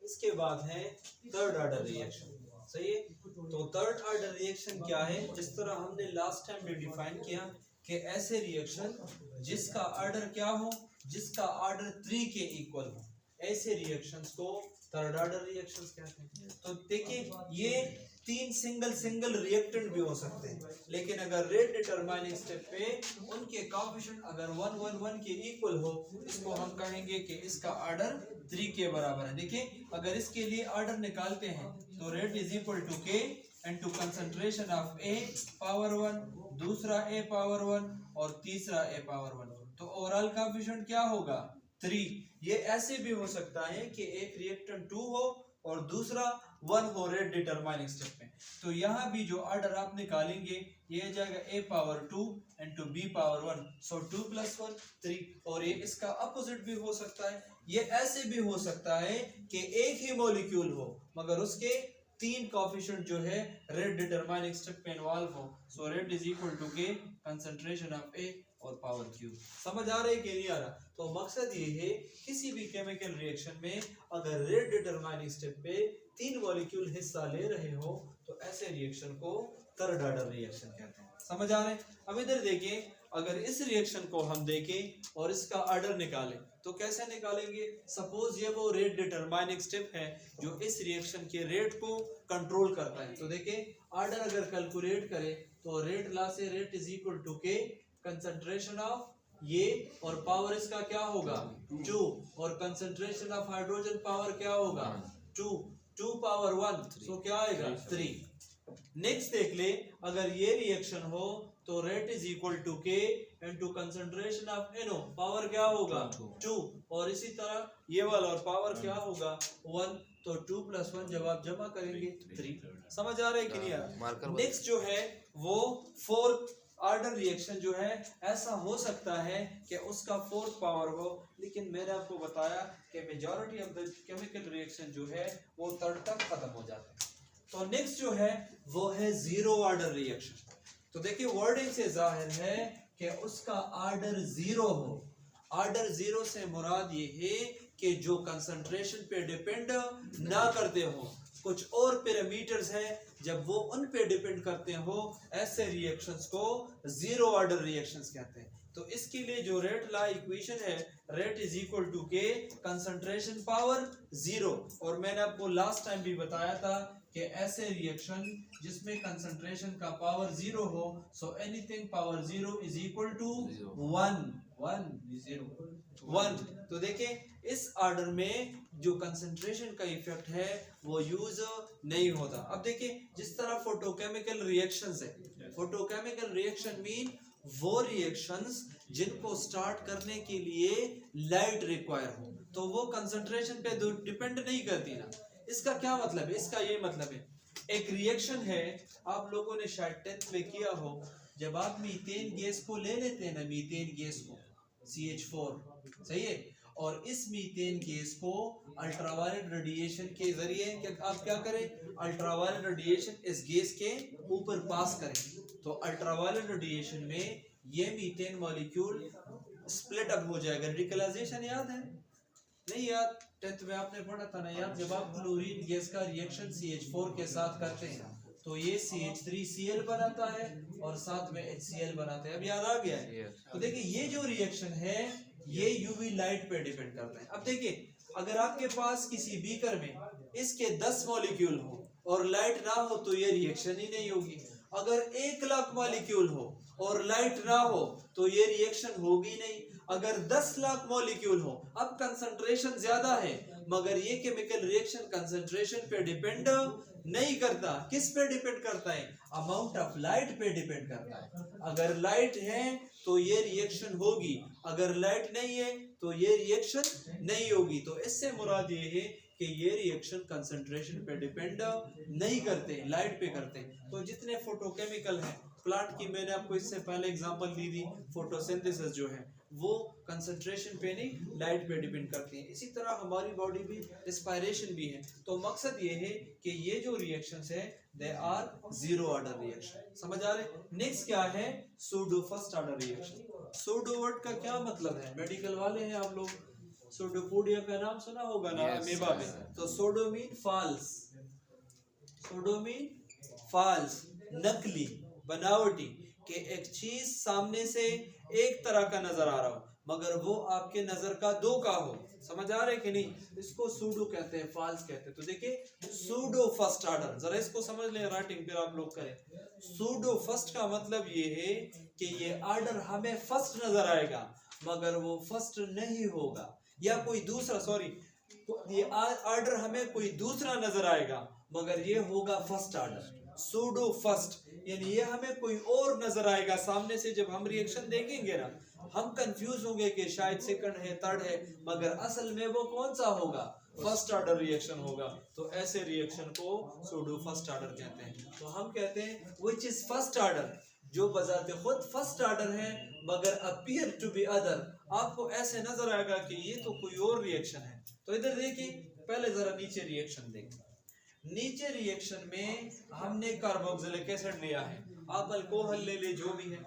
इसके बाद है थर्ड ऑर्डर रिएक्शन। सही है, तो थर्ड ऑर्डर रिएक्शन क्या है? जिस तरह हमने लास्ट टाइम भी डिफाइन किया कि ऐसे रिएक्शन जिसका ऑर्डर क्या हो, जिसका ऑर्डर 3 के इक्वल हो, ऐसे रिएक्शंस को थर्ड ऑर्डर रिएक्शंस कहते हैं। तो देखिए ये 3 सिंगल रिएक्टेंट भी हो सकते हैं, लेकिन अगर रेट डिटरमाइनिंग स्टेप पे उनके कोएफिशिएंट अगर 1 1 1 के इक्वल हो, इसको हम कहेंगे कि इसका ऑर्डर 3 के बराबर है। देखिए अगर इसके लिए ऑर्डर निकालते हैं तो rate is equal to k into concentration of A power 1, दूसरा ए पावर 1 और तीसरा ए पावर 1। तो ओवरऑल कोएफिशिएंट क्या होगा? 3। ये ऐसे भी हो सकता है कि एक रिएक्टेंट 2 हो और दूसरा 1 हो रेट डिटरमाइनिंग स्टेप में। तो यहाँ भी जो ऑर्डर आप निकालेंगे ये आ जाएगा a power 2 into b power 1, सो 2 + 1 3। और ये इसका अपोजिट भी हो सकता है, ये ऐसे भी हो सकता है कि एक ही मॉलिक्यूल हो मगर उसके 3 कोएफिशिएंट जो है रेट डिटरमाइनिंग स्टेप में इन्वॉल्व हो। So rate is equal to के कंसंट्रेशन ऑफ ए और पावर क्यू। समझ आ रहा है कि नहीं आ रहा? तो मकसद ये है किसी भी केमिकल रिएक्शन में अगर रेट डिटरमाइनिंग स्टेप पे 3 मॉलिक्यूल हिस्सा ले रहे हो तो ऐसे रिएक्शन को थर्ड ऑर्डर रिएक्शन कहते हैं। समझ आ रहे हैं? अब इधर देखिए, अगर इस रिएक्शन को हम देखें और इसका ऑर्डर निकालें तो कैसे निकालेंगे? सपोज ये वो रेट डिटरमाइनिंग स्टेप है जो इस रिएक्शन के रेट को कंट्रोल करता है। तो देखिए ऑर्डर अगर कैलकुलेट करें तो रेट लॉ से रेट इज इक्वल टू के कंसंट्रेशन ऑफ ये और पावर इसका क्या होगा? 2 और कंसंट्रेशन ऑफ हाइड्रोजन पावर क्या होगा? 2 पावर 1, सो क्या आएगा? 3। नेक्स्ट देख ले, अगर ये रिएक्शन हो तो rate is equal to k into concentration of NO, power क्या होगा? 2 और इसी तरह ये वाला और पावर क्या होगा? 1। तो 2 + 1 जब आप जमा करेंगे 3। समझ आ रहा है कि नहीं आ रहा? नेक्स्ट जो है वो फोर्थ ऑर्डर रिएक्शन जो है ऐसा हो सकता है कि उसका 4th पावर हो, लेकिन मैंने आपको बताया कि majority of the chemical reaction जो है वो थर्ड तक खत्म हो जाते हैं। तो नेक्स्ट जो है वो है जीरो ऑर्डर रिएक्शन। तो देखिए वर्डिंग से जाहिर है कि उसका ऑर्डर 0 हो। ऑर्डर 0 से मुराद ये है कि जो कंसंट्रेशन पे डिपेंड ना करते हो, कुछ और पैरामीटर्स हैं जब वो उन पे डिपेंड करते हो, ऐसे रिएक्शंस को जीरो ऑर्डर रिएक्शंस कहते हैं। तो इसके लिए जो रेट लॉ इक्वेशन है, रेट इज इक्वल टू के कंसंट्रेशन पावर 0। और मैंने आपको लास्ट टाइम भी बताया था कि ऐसे रिएक्शन जिसमें कंसंट्रेशन का पावर 0 हो, so anything power 0 is equal to 1। तो देखिए इस ऑर्डर में जो कंसंट्रेशन का इफेक्ट है वो यूज नहीं होता। अब देखिए जिस तरह फोटोकेमिकल रिएक्शंस है, फोटोकेमिकल रिएक्शन मीन वो रिएक्शंस जिनको स्टार्ट करने के लिए लाइट रिक्वायर हो, तो वो कंसंट्रेशन पे डिपेंड नहीं करती ना। इसका क्या मतलब है? इसका ये मतलब है एक रिएक्शन है, आप लोगों ने शायद 10th में किया हो, जब आप मीथेन गैस को ले लेते हैं ना, मीथेन गैस को CH4, सही है, और इस मीथेन गैस को अल्ट्रावायलेट रेडिएशन के जरिए आप क्या करें? अल्ट्रावायलेट रेडिएशन इस गैस के ऊपर पास करें, तो अल्ट्रावायलेट रेडिएशन में ये मीथेन मॉलिक्यूल स्प्लिट अप हो जाएगा। रेडिकलाइजेशन याद है? नहीं याद? 10th में आपने पढ़ा था ना याद? जब आप क्लोरीन गैस का रिएक्शन CH4 के साथ करते हैं तो ये CH3Cl बनाता है और साथ में HCl बनाता है। अब याद आ गया है? तो देखिए ये जो रिएक्शन है ये यूवी लाइट पे डिपेंड करता है। अब देखिए अगर आपके पास किसी बीकर में इसके 10 मॉलिक्यूल हो और लाइट ना हो तो ये रिएक्शन ही नहीं होगी। अगर 1 लाख मॉलिक्यूल हो और लाइट ना हो तो ये रिएक्शन होगी नहीं। अगर 10 लाख मॉलिक्यूल हो, अब कंसंट्रेशन ज्यादा है मगर ये केमिकल रिएक्शन कंसंट्रेशन पे डिपेंड नहीं करता। किस पे डिपेंड करता है? अमाउंट ऑफ लाइट पे डिपेंड करता है। अगर लाइट है तो ये रिएक्शन होगी, अगर लाइट नहीं है तो ये रिएक्शन नहीं होगी। तो इससे मुराद ये है कि ये रिएक्शन कंसंट्रेशन पे डिपेंड नहीं करते, लाइट पे करते। तो जितने फोटोकेमिकल हैं प्लांट की, मैंने आपको इससे पहले एग्जांपल दी थी, फोटोसिंथेसिस जो है वो कंसंट्रेशन पे नहीं लाइट पे डिपेंड करती है। इसी तरह हमारी बॉडी भी रिस्पायरेशन भी है। तो मकसद ये है कि ये जो रिएक्शंस है they are zero order reaction. समझ आ रहे? नेक्स्ट क्या है? Pseudo first order reaction. Pseudo word का क्या मतलब है? मेडिकल वाले हैं आप लोग? सूडोपोडिया का नाम सुना होगा ना अमीबा में। तो pseudo mean false, pseudo mean false, नकली, बनावटी, कि एक चीज सामने से एक तरह का नजर आ रहा हो मगर वो आपके नजर का दो का हो। समझ आ रहे कि नहीं? इसको सूडो कहते हैं, फॉल्स कहते हैं। तो देखिए सूडो फर्स्ट ऑर्डर, जरा इसको समझ लें, राइटिंग फिर आप लोग करें। सूडो फर्स्ट का मतलब ये है कि ये ऑर्डर हमें फर्स्ट नजर आएगा मगर वो फर्स्ट नहीं होगा, या कोई दूसरा, सॉरी, ये ऑर्डर हमें कोई दूसरा नजर आएगा मगर ये होगा फर्स्ट ऑर्डर। सूडो फर्स्ट यानी ये हमें कोई और नजर आएगा सामने से। जब हम रिएक्शन देखेंगे ना, हम कंफ्यूज होंगे कि शायद सेकंड है, थर्ड है, मगर असल में वो कौन सा होगा? फर्स्ट ऑर्डर रिएक्शन होगा। तो ऐसे रिएक्शन को सूडो फर्स्ट ऑर्डर कहते हैं। तो हम कहते हैं व्हिच इज फर्स्ट ऑर्डर, जो बजाते खुद फर्स्ट ऑर्डर है मगर अपीयर टू बी अदर, आपको ऐसे नजर आएगा कि ये तो कोई और रिएक्शन है। तो इधर देखिए, पहले जरा नीचे रिएक्शन देखिए। नीचे रिएक्शन में हमने कार्बोक्सिलिक एसिड लिया है, आप अल्कोहल ले ले जो भी है।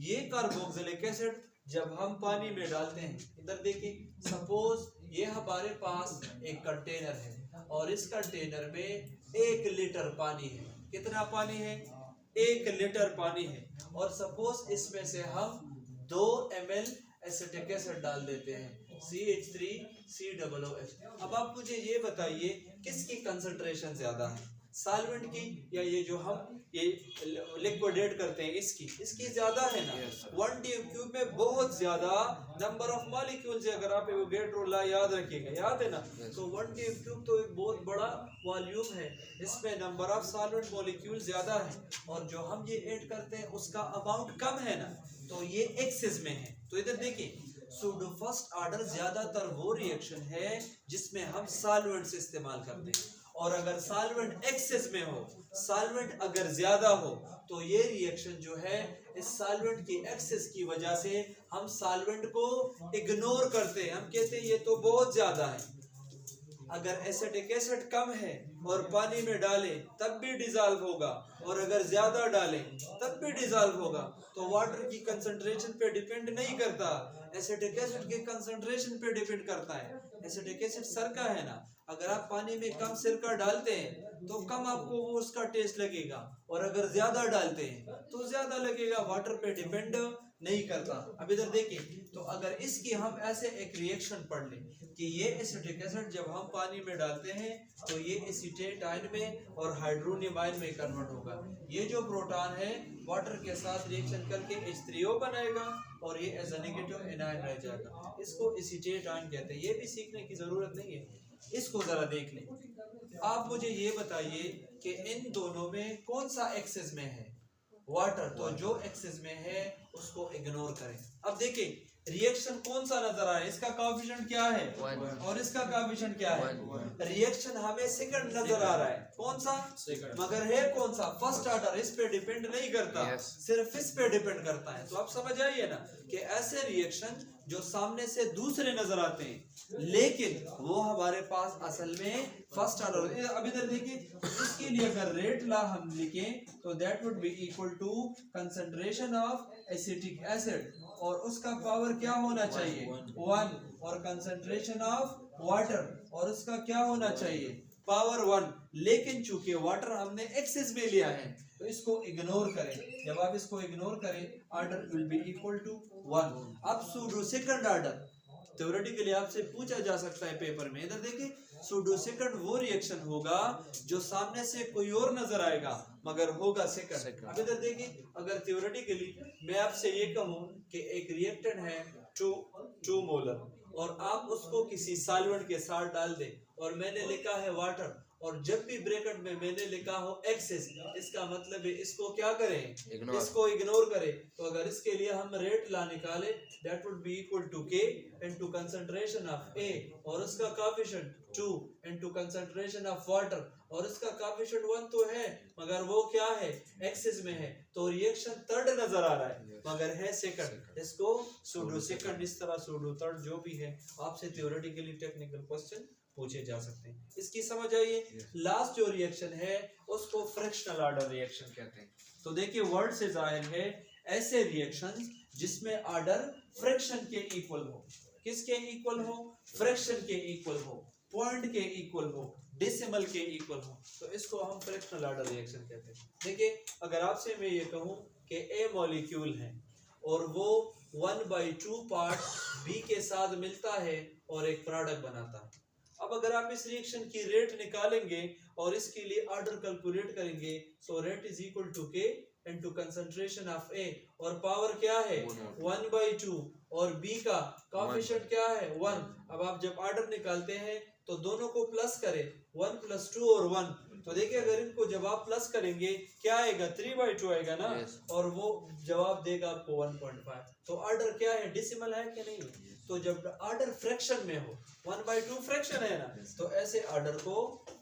ये कार्बोक्सिलिक एसिड जब हम पानी में डालते हैं, इधर देखिए, सपोज ये हमारे पास एक कंटेनर है और इस कंटेनर में 1 लीटर पानी है। कितना पानी है? 1 लीटर पानी है। और सपोज इसमें से हम 2 ml एसिटिक एसिड डाल देते हैं, CH3COOH। अब आप मुझे ये बताइए किसकी कंसंट्रेशन ज्यादा है, सॉल्वेंट की या ये जो हम ये लिक्विडेट करते हैं इसकी ज्यादा है ना। 1 क्यूब में बहुत ज्यादा नंबर ऑफ मॉलिक्यूल्स है। अगर आप एवोगैड्रो लॉ याद रखिएगा, याद है ना, तो 1 क्यूब तो एक बहुत बड़ा वॉल्यूम है, इसमें नंबर ऑफ सॉल्वेंट मॉलिक्यूल ज्यादा है और जो हम ये ऐड करते हैं उसका अमाउंट कम है ना, तो ये एक्सेस में है। तो इधर देखिए, सूडो फर्स्ट ऑर्डर ज्यादातर वो रिएक्शन है जिसमें हम सॉल्वेंट्स इस्तेमाल करते हैं, और अगर सॉल्वेंट एक्सेस में हो, सॉल्वेंट अगर ज्यादा हो, तो ये रिएक्शन जो है इस सॉल्वेंट की एक्सेस की वजह से हम सॉल्वेंट को इग्नोर करते हैं, हम कहते हैं ये तो बहुत ज्यादा है। अगर एसिटिक एसिड कम है और पानी में डालें तब भी डिसॉल्व होगा, और अगर ज्यादा डालें तब भी डिसॉल्व होगा। तो वाटर की कंसंट्रेशन पे डिपेंड नहीं करता, एसिटिक एसिड के कंसंट्रेशन पे डिपेंड करता है। एसिटिक एसिड सिरका है ना, अगर आप पानी में कम सिरका डालते हैं तो कम आपको वो उसका टेस्ट लगेगा, और अगर ज्यादा डालते हैं तो ज्यादा लगेगा, वाटर पे डिपेंड नहीं करता। अब इधर देखिए, तो अगर इसकी हम ऐसे एक रिएक्शन पढ़ लें कि ये एसिटिक एसिड जब हम पानी में डालते हैं तो ये एसीटेट आयन में और हाइड्रोनियम आयन में कन्वर्ट होगा। ये जो प्रोटॉन है वाटर के साथ रिएक्शन करके H3O बनाएगा और ये एज अ नेगेटिव एनायन रह जाएगा, इसको एसीटेट आयन कहते हैं। ये भी सीखने की जरूरत नहीं है, इसको जरा देख लें। आप मुझे ये बताइए कि इन दोनों में कौन सा एक्सेस में है? वाटर। तो जो एक्सेस में है उसको इग्नोर करें। अब देखिए रिएक्शन कौन सा नजर आ रहा है, इसका कोएफिशिएंट क्या है और इसका कोएफिशिएंट क्या है। रिएक्शन हमें सेकंड नजर आ रहा है, कौन सा मगर है कौन सा फर्स्ट ऑर्डर। इस पे डिपेंड नहीं करता, सिर्फ इस पे डिपेंड करता है। तो आप समझ आइए ना कि ऐसे रिएक्शन जो सामने से दूसरे नजर आते हैं लेकिन वो हमारे पास असल में फर्स्ट ऑर्डर। अब इधर देखिए, इसके लिए अगर रेट लॉ हम लिखें तो that would be equal to concentration of acetic acid, और उसका पावर क्या होना चाहिए 1, और कंसंट्रेशन ऑफ वाटर और उसका क्या होना चाहिए पावर 1। लेकिन चूंकि वाटर हमने एक्सेस में लिया है तो इसको इग्नोर करें। जब आप इसको इग्नोर करें order will be equal to 1। अब सूडो सेकंड ऑर्डर थ्योरेटिकली आपसे पूछा जा सकता है पेपर में। इधर देखिए, सूडो सेकंड वो रिएक्शन होगा जो सामने से कोई और नजर आएगा मगर होगा सेकंड। अब इधर देखिए, अगर थ्योरेटिकली मैं आपसे ये कहूं कि एक रिएक्टेंट है 2 मोलर और आप उसको किसी सॉल्वेंट के साथ डाल दें, और मैंने लिखा है वाटर, और जब भी ब्रैकेट में मैंने लिखा हो एक्सेस, इसका मतलब है इसको क्या करें इसको इग्नोर करें। तो अगर इसके लिए हम रेट लॉ निकाले that would be equal to K into concentration of A और उसका coefficient 2 into concentration of water और उसका कोएफिशिएंट 1 तो है मगर वो क्या है एक्सेस में है, तो रिएक्शन थर्ड नजर आ रहा है मगर है सेकंड। इसको सूडो सेकंड, इस तरह सूडो थर्ड, जो भी है आपसे थ्योरेटिकली टेक्निकल क्वेश्चन पूछे जा सकते हैं। इसकी समझ आइए। लास्ट जो रिएक्शन है उसको फ्रैक्शनल ऑर्डर रिएक्शन कहते हैं। तो देखिए वर्ड से जाहिर है ऐसे रिएक्शंस जिसमें ऑर्डर फ्रैक्शन के इक्वल हो। किसके इक्वल हो, फ्रैक्शन के इक्वल हो, पॉइंट के इक्वल हो, डेसिमल के इक्वल हो, तो इसको हम फ्रैक्शनल ऑर्डर रिएक्शन कहते हैं। देखिए अगर आपसे मैं ये कहूं कि ए मॉलिक्यूल है और वो 1/2 पार्ट बी के साथ मिलता है और एक प्रोडक्ट बनाता है। अब अगर आप इस रिएक्शन की रेट निकालेंगे और इसके लिए ऑर्डर कैलकुलेट करेंगे, so rate is equal to k into concentration of A, और पावर क्या है 1/2, और बी का कोएफिशिएंट क्या है 1। अब आप जब ऑर्डर निकालते हैं तो दोनों को प्लस करें, 1 + 2 और 1, तो देखिए अगर इनको जब आप प्लस करेंगे क्या आएगा 3/2 आएगा ना, और वो जवाब देगा आपको 1.5। तो ऑर्डर क्या है, डेसिमल है कि नहीं। तो जब ऑर्डर फ्रैक्शन में हो, 1/2 फ्रैक्शन है ना, तो ऐसे ऑर्डर को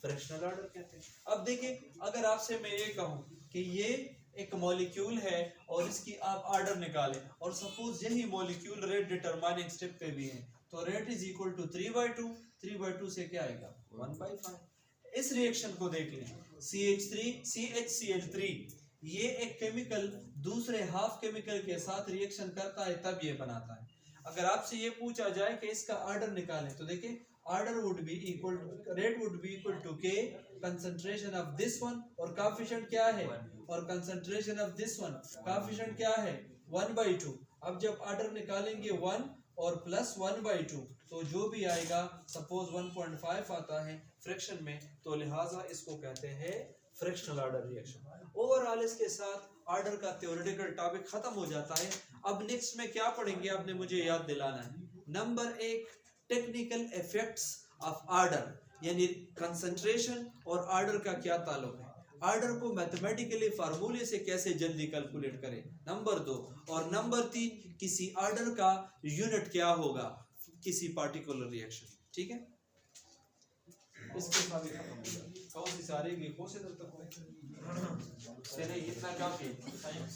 फ्रैक्शनल ऑर्डर कहते हैं। अब देखिए अगर आपसे मैं ये कहूं कि ये एक मॉलिक्यूल है और इसकी आप ऑर्डर निकालें, और सपोज यही मॉलिक्यूल रेट डिटरमाइनिंग स्टेप पे भी है, तो रेट इज इक्वल टू 3/2, 3/2 से क्या आएगा 1/5। इस रिएक्शन को देख लें, CH3 ये एक केमिकल दूसरे हाफ केमिकल के साथ रिएक्शन करता है तब ये बनाता है। अगर आपसे ये पूछा जाए कि इसका ऑर्डर निकालें, तो देखिए order would be equal to, rate would be equal to के कंसंट्रेशन ऑफ दिस वन, और कोएफिशिएंट क्या है, और concentration of this one coefficient क्या है 1/2। अब जब ऑर्डर निकालेंगे 1 और प्लस 1/2, तो जो भी आएगा सपोज 1.5 आता है फ्रैक्शन में, तो लिहाजा इसको कहते हैं फ्रैक्शनल ऑर्डर रिएक्शन। ओवरऑल इसके साथ ऑर्डर का थ्योरेटिकल टॉपिक खत्म हो जाता है। अब नेक्स्ट में क्या पढ़ेंगे आपने मुझे याद दिलाना है। Number 1 technical effects of order, यानी कंसंट्रेशन और ऑर्डर का क्या ताल्लुक है, ऑर्डर को मैथमेटिकली फार्मूले से कैसे जल्दी कैलकुलेट करें। नंबर 2 और नंबर 3 किसी ऑर्डर का यूनिट क्या होगा किसी पार्टिकुलर रिएक्शन। ठीक है, इसके साथ कौन सी सारे कौन से तक से नहीं, इतना काफी है।